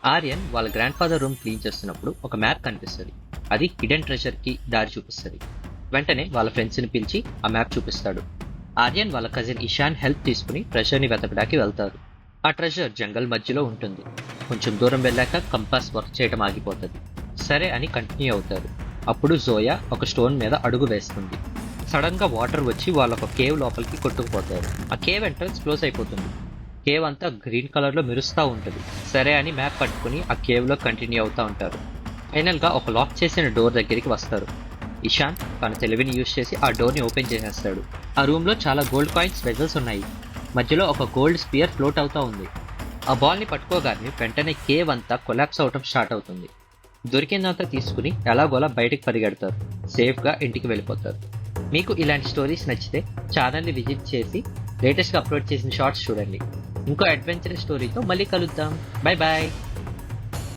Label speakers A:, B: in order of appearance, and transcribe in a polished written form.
A: ఆర్యన్ వాళ్ళ grand father room clean చేస్తున్నప్పుడు ఒక మ్యాప్ కనిపిస్తుంది. అది హిడెన్ ట్రెజర్ కి దారి చూపిస్తుంది. వెంటనే వాళ్ళ ఫ్రెండ్స్ ని పిలిచి ఆ మ్యాప్ చూపిస్తాడు. ఆర్యన్ వాళ్ళ కజిన్ ఇషాన్ హెల్ప్ తీసుకుని ట్రెజర్ ని వెతకడానికి వెళ్తారు. ఆ ట్రెజర్ జంగల్ మధ్యలో ఉంటుంది. కొంచెం దూరం వెళ్ళాక కంపాస్ వర్క్ చేయడం ఆగిపోతుంది. సరే అని కంటిన్యూ అవుతారు. అప్పుడు జోయా ఒక స్టోన్ మీద అడుగు వేస్తుంది. సడన్ గా వాటర్ వచ్చి వాళ్ళ ఒక కేవ్ లోపలికి కొట్టుకుపోతారు. ఆ కేవ్ ఎంట్రన్స్ క్లోజ్ అయిపోతుంది. కేవ్ అంతా గ్రీన్ కలర్ లో మెరుస్తా ఉంటుంది. సరే అని మ్యాప్ పట్టుకుని ఆ కేవ్ లో కంటిన్యూ అవుతా ఉంటారు. ఫైనల్ గా ఒక లాక్ చేసిన డోర్ దగ్గరికి వస్తారు. ఇషాన్ తన తెలివిని యూజ్ చేసి ఆ డోర్ ని ఓపెన్ చేసేస్తాడు. ఆ రూమ్ లో చాలా గోల్డ్ కాయిన్స్ వెజల్స్ ఉన్నాయి. మధ్యలో ఒక గోల్డ్ స్పియర్ ఫ్లోట్ అవుతా ఉంది. ఆ బాల్ ని పట్టుకోగానే వెంటనే కేవ్ అంతా కొలాప్స్ అవటం స్టార్ట్ అవుతుంది. దొరికిందంతా తీసుకుని ఎలాగోలా బయటికి పరిగెడతారు. సేఫ్ గా ఇంటికి వెళ్ళిపోతారు. మీకు ఇలాంటి స్టోరీస్ నచ్చితే ఛానల్ ని విజిట్ చేసి లేటెస్ట్ గా అప్లోడ్ చేసిన షార్ట్స్ చూడండి. ఇంకో అడ్వెంచరస్ స్టోరీతో మళ్ళీ కలుద్దాం. Bye bye.